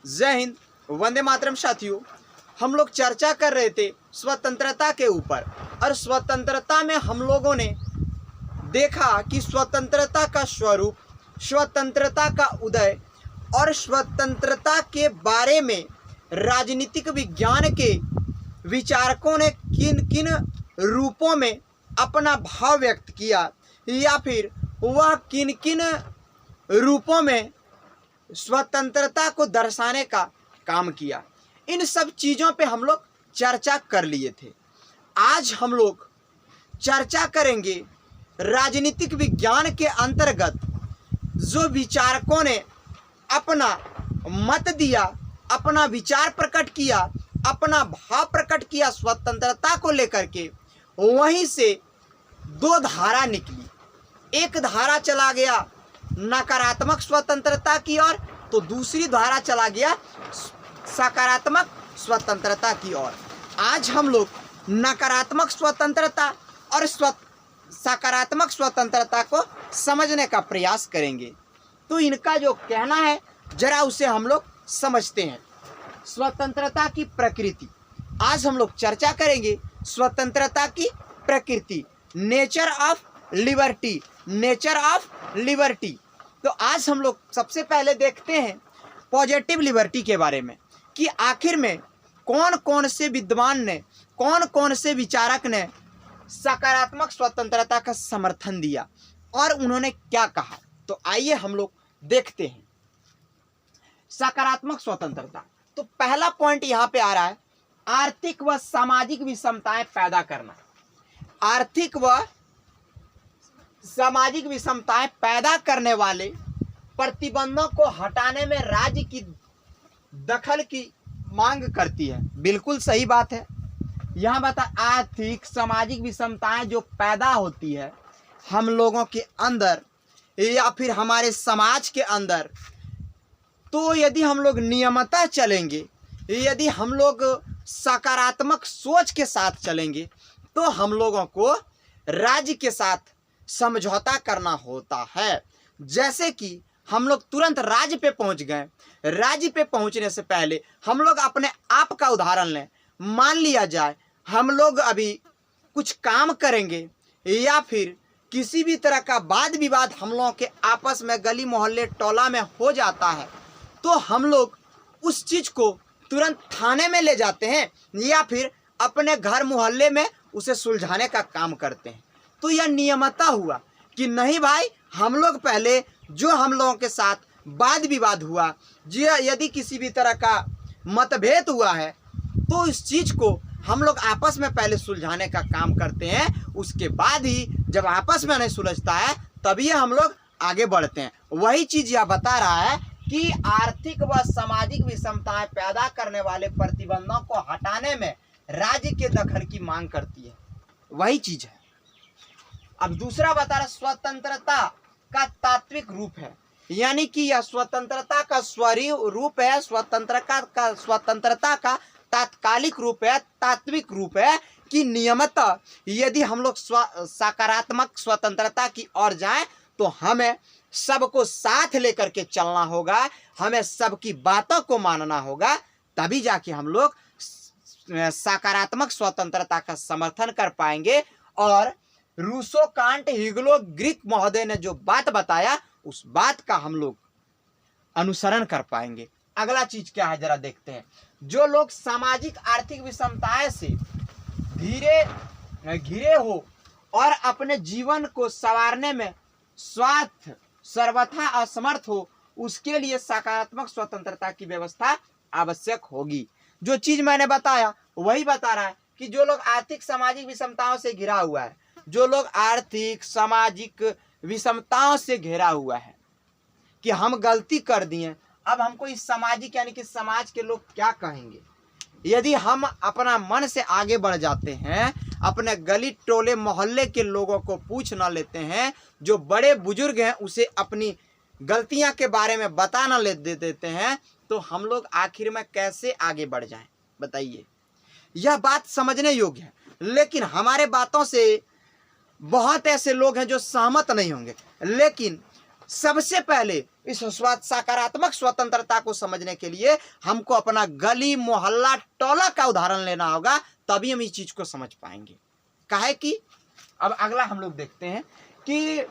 जय हिंद, वंदे मातरम। साथियों, हम लोग चर्चा कर रहे थे स्वतंत्रता के ऊपर, और स्वतंत्रता में हम लोगों ने देखा कि स्वतंत्रता का स्वरूप, स्वतंत्रता का उदय और स्वतंत्रता के बारे में राजनीतिक विज्ञान के विचारकों ने किन किन रूपों में अपना भाव व्यक्त किया, या फिर वह किन किन रूपों में स्वतंत्रता को दर्शाने का काम किया। इन सब चीज़ों पे हम लोग चर्चा कर लिए थे। आज हम लोग चर्चा करेंगे राजनीतिक विज्ञान के अंतर्गत जो विचारकों ने अपना मत दिया, अपना विचार प्रकट किया, अपना भाव प्रकट किया स्वतंत्रता को लेकर के, वहीं से दो धारा निकली। एक धारा चला गया नकारात्मक स्वतंत्रता की ओर, तो दूसरी धारा चला गया सकारात्मक स्वतंत्रता की ओर। आज हम लोग नकारात्मक स्वतंत्रता और सकारात्मक स्वतंत्रता को समझने का प्रयास करेंगे। तो इनका जो कहना है जरा उसे हम लोग समझते हैं। स्वतंत्रता की प्रकृति, आज हम लोग चर्चा करेंगे स्वतंत्रता की प्रकृति, nature of liberty, nature of liberty. तो आज हम लोग सबसे पहले देखते हैं पॉजिटिव लिबर्टी के बारे में, कि आखिर में कौन कौन से विद्वान ने, कौन कौन से विचारक ने सकारात्मक स्वतंत्रता का समर्थन दिया और उन्होंने क्या कहा। तो आइए हम लोग देखते हैं सकारात्मक स्वतंत्रता। तो पहला पॉइंट यहाँ पे आ रहा है, आर्थिक व सामाजिक विषमताएं पैदा करना। आर्थिक व सामाजिक विषमताएं पैदा करने वाले प्रतिबंधों को हटाने में राज्य की दखल की मांग करती है। बिल्कुल सही बात है। यहाँ बता, आर्थिक सामाजिक विषमताएं जो पैदा होती है हम लोगों के अंदर या फिर हमारे समाज के अंदर, तो यदि हम लोग नियमतः चलेंगे, यदि हम लोग सकारात्मक सोच के साथ चलेंगे, तो हम लोगों को राज्य के साथ समझौता करना होता है। जैसे कि हम लोग तुरंत राज्य पे पहुंच गए, राज्य पे पहुंचने से पहले हम लोग अपने आप का उदाहरण लें। मान लिया जाए हम लोग अभी कुछ काम करेंगे या फिर किसी भी तरह का वाद विवाद हम लोगों के आपस में गली मोहल्ले टोला में हो जाता है, तो हम लोग उस चीज़ को तुरंत थाने में ले जाते हैं या फिर अपने घर मोहल्ले में उसे सुलझाने का काम करते हैं। तो यह नियमता हुआ कि नहीं भाई, हम लोग पहले जो हम लोगों के साथ वाद विवाद हुआ, जो यदि किसी भी तरह का मतभेद हुआ है, तो इस चीज़ को हम लोग आपस में पहले सुलझाने का काम करते हैं। उसके बाद ही जब आपस में नहीं सुलझता है तभी हम लोग आगे बढ़ते हैं। वही चीज़ यह बता रहा है कि आर्थिक व सामाजिक विषमताएं पैदा करने वाले प्रतिबंधों को हटाने में राज्य के दखल की मांग करती है। वही चीज़ है। अब दूसरा बता रहा, स्वतंत्रता का तात्विक रूप है, यानी कि यह स्वतंत्रता का स्वरूप है, स्वतंत्रता का तात्कालिक रूप है, तात्विक रूप है कि नियमतः यदि हम लोग सकारात्मक स्वतंत्रता की ओर जाएं तो हमें सबको साथ लेकर के चलना होगा, हमें सबकी बातों को मानना होगा, तभी जाके हम लोग सकारात्मक स्वतंत्रता का समर्थन कर पाएंगे। और रूसो, कांट, हीगलो, ग्रीक महोदय ने जो बात बताया उस बात का हम लोग अनुसरण कर पाएंगे। अगला चीज क्या है जरा देखते हैं। जो लोग सामाजिक आर्थिक विषमताएं से घिरे हो और अपने जीवन को संवारने में स्वार्थ सर्वथा असमर्थ हो, उसके लिए सकारात्मक स्वतंत्रता की व्यवस्था आवश्यक होगी। जो चीज मैंने बताया वही बता रहा है कि जो लोग आर्थिक सामाजिक विषमताओं से घिरा हुआ है, जो लोग आर्थिक सामाजिक विषमताओं से घिरा हुआ है कि हम गलती कर दिए, अब हमको इस सामाजिक यानी कि समाज के लोग क्या कहेंगे। यदि हम अपना मन से आगे बढ़ जाते हैं, अपने गली टोले मोहल्ले के लोगों को पूछ न लेते हैं, जो बड़े बुजुर्ग हैं उसे अपनी गलतियां के बारे में बता न ले देते हैं, तो हम लोग आखिर में कैसे आगे बढ़ जाएं, बताइए। यह बात समझने योग्य है, लेकिन हमारे बातों से बहुत ऐसे लोग हैं जो सहमत नहीं होंगे। लेकिन सबसे पहले इस सकारात्मक स्वतंत्रता को समझने के लिए हमको अपना गली मोहल्ला टोला का उदाहरण लेना होगा, तभी हम इस चीज को समझ पाएंगे। काहे कि अब अगला हम लोग देखते हैं कि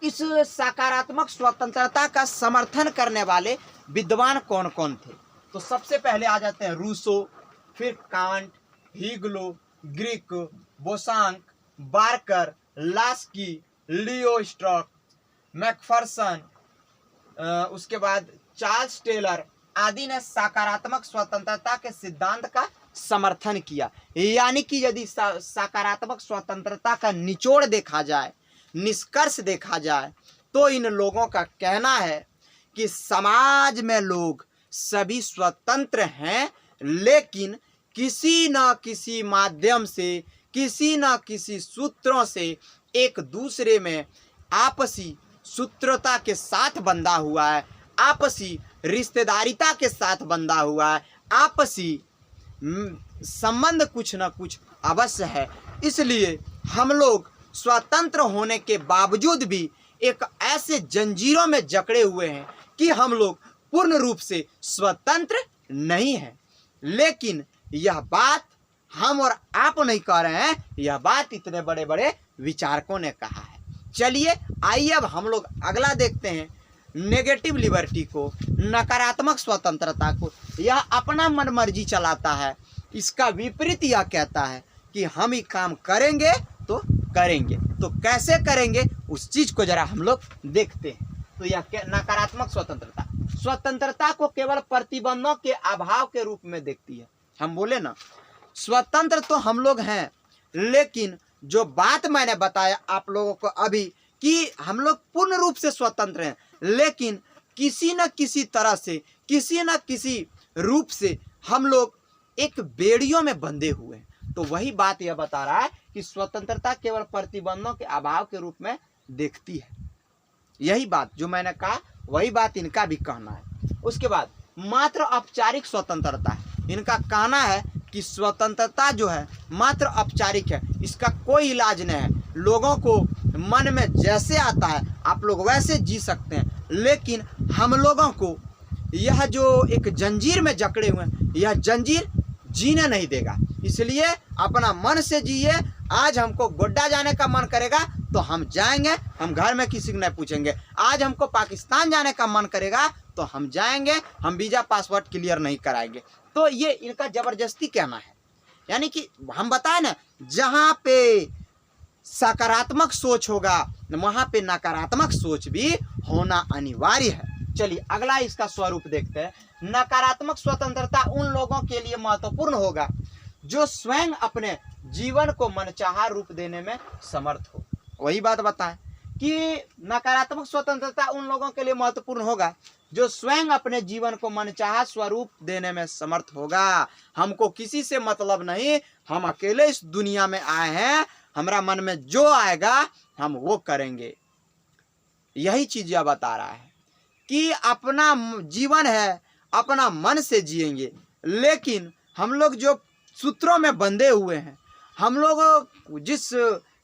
इस सकारात्मक स्वतंत्रता का समर्थन करने वाले विद्वान कौन कौन थे। तो सबसे पहले आ जाते हैं रूसो, फिर कांट, हीगलो, Greek, Bosanquet, Barker, Laski, Leo Strauss, Macpherson, उसके बाद चार्ल्स टेलर आदि ने सकारात्मक स्वतंत्रता के सिद्धांत का समर्थन किया। यानी कि यदि सकारात्मक स्वतंत्रता का निचोड़ देखा जाए, निष्कर्ष देखा जाए, तो इन लोगों का कहना है कि समाज में लोग सभी स्वतंत्र हैं, लेकिन किसी न किसी माध्यम से, किसी न किसी सूत्रों से एक दूसरे में आपसी सूत्रता के साथ बंधा हुआ है, आपसी रिश्तेदारिता के साथ बंधा हुआ है, आपसी संबंध कुछ न कुछ अवश्य है। इसलिए हम लोग स्वतंत्र होने के बावजूद भी एक ऐसे जंजीरों में जकड़े हुए हैं कि हम लोग पूर्ण रूप से स्वतंत्र नहीं हैं। लेकिन यह बात हम और आप नहीं कह रहे हैं, यह बात इतने बड़े बड़े विचारकों ने कहा है। चलिए आइए अब हम लोग अगला देखते हैं, नेगेटिव लिबर्टी को, नकारात्मक स्वतंत्रता को। यह अपना मनमर्जी चलाता है, इसका विपरीत यह कहता है कि हम ही काम करेंगे तो करेंगे। तो कैसे करेंगे उस चीज को जरा हम लोग देखते हैं। तो यह नकारात्मक स्वतंत्रता स्वतंत्रता को केवल प्रतिबंधों के अभाव के रूप में देखती है। हम बोले ना, स्वतंत्र तो हम लोग हैं, लेकिन जो बात मैंने बताया आप लोगों को अभी कि हम लोग पूर्ण रूप से स्वतंत्र हैं, लेकिन किसी न किसी तरह से, किसी न किसी रूप से हम लोग एक बेड़ियों में बंधे हुए हैं। तो वही बात यह बता रहा है कि स्वतंत्रता केवल प्रतिबंधों के अभाव के रूप में देखती है। यही बात जो मैंने कहा, वही बात इनका भी कहना है। उसके बाद मात्र औपचारिक स्वतंत्रता है। इनका कहना है कि स्वतंत्रता जो है मात्र औपचारिक है, इसका कोई इलाज नहीं है। लोगों को मन में जैसे आता है आप लोग वैसे जी सकते हैं, लेकिन हम लोगों को यह जो एक जंजीर में जकड़े हुए हैं, यह जंजीर जीने नहीं देगा। इसलिए अपना मन से जिए। आज हमको गोड्डा जाने का मन करेगा तो हम जाएंगे, हम घर में किसी को नहीं पूछेंगे। आज हमको पाकिस्तान जाने का मन करेगा तो हम जाएंगे, हम वीजा पासपोर्ट क्लियर नहीं कराएंगे। तो ये इनका जबरदस्ती कहना है। यानी कि हम बताएं ना, जहाँ पे सकारात्मक सोच होगा वहां पे नकारात्मक सोच भी होना अनिवार्य है। चलिए अगला इसका स्वरूप देखते हैं। नकारात्मक स्वतंत्रता उन लोगों के लिए महत्वपूर्ण होगा जो स्वयं अपने जीवन को मनचाहा रूप देने में समर्थ हो। वही बात बताएं कि नकारात्मक स्वतंत्रता उन लोगों के लिए महत्वपूर्ण होगा जो स्वयं अपने जीवन को मनचाहा स्वरूप देने में समर्थ होगा। हमको किसी से मतलब नहीं, हम अकेले इस दुनिया में आए हैं, हमारा मन में जो आएगा हम वो करेंगे। यही चीज यह बता रहा है कि अपना जीवन है, अपना मन से जिएंगे। लेकिन हम लोग जो सूत्रों में बंधे हुए हैं, हम लोग जिस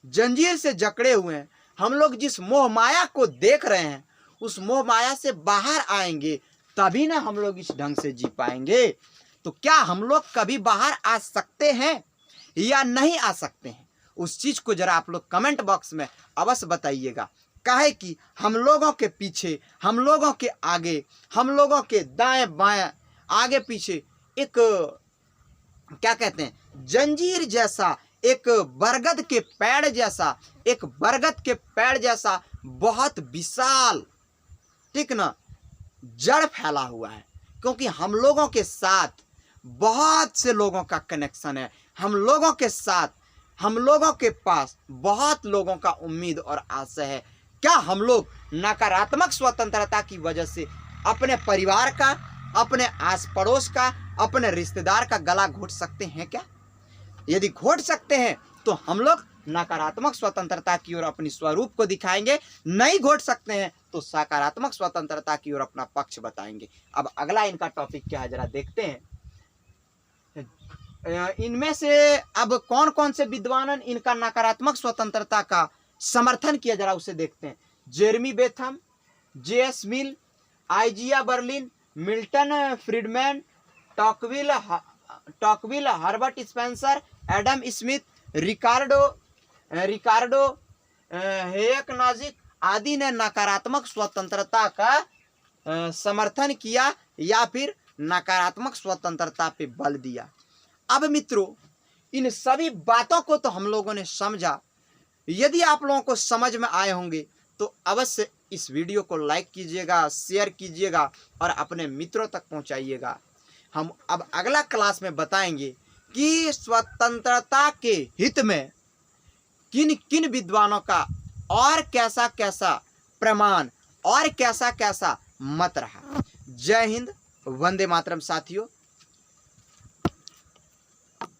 जंजीर से जकड़े हुए हैं, हम लोग जिस मोह माया को देख रहे हैं, उस मोह माया से बाहर आएंगे तभी ना हम लोग इस ढंग से जी पाएंगे। तो क्या हम लोग कभी बाहर आ सकते हैं या नहीं आ सकते हैं, उस चीज को जरा आप लोग कमेंट बॉक्स में अवश्य बताइएगा। काहे कि हम लोगों के पीछे, हम लोगों के आगे, हम लोगों के दाएं बाएं, आगे पीछे एक क्या कहते हैं, जंजीर जैसा, एक बरगद के पेड़ जैसा, एक बरगद के पेड़ जैसा बहुत विशाल, ठीक ना, जड़ फैला हुआ है। क्योंकि हम लोगों के साथ बहुत से लोगों का कनेक्शन है, हम लोगों के साथ, हम लोगों के पास बहुत लोगों का उम्मीद और आशा है। क्या हम लोग नकारात्मक स्वतंत्रता की वजह से अपने परिवार का, अपने आस पड़ोस का, अपने रिश्तेदार का गला घोट सकते हैं क्या? यदि घोट सकते हैं तो हम लोग नकारात्मक स्वतंत्रता की ओर अपनी स्वरूप को दिखाएंगे, नहीं घोट सकते हैं तो सकारात्मक स्वतंत्रता की ओर अपना पक्ष बताएंगे। अब अगला इनका टॉपिक क्या है जरा देखते हैं। इनमें से अब कौन कौन से विद्वान इनका नकारात्मक स्वतंत्रता का समर्थन किया, जरा उसे देखते हैं। Jeremy Bentham, J.S. Mill, Isaiah Berlin, Milton Friedman, Tocqueville, Herbert Spencer, Adam Smith, Ricardo Hayek Nozick आदि ने नकारात्मक स्वतंत्रता का समर्थन किया या फिर नकारात्मक स्वतंत्रता पे बल दिया। अब मित्रों, इन सभी बातों को तो हम लोगों ने समझा। यदि आप लोगों को समझ में आए होंगे तो अवश्य इस वीडियो को लाइक कीजिएगा, शेयर कीजिएगा और अपने मित्रों तक पहुंचाइएगा। हम अब अगला क्लास में बताएंगे कि स्वतंत्रता के हित में किन किन विद्वानों का और कैसा कैसा प्रमाण और कैसा कैसा मत रहा। जय हिंद, वंदे मातरम साथियों।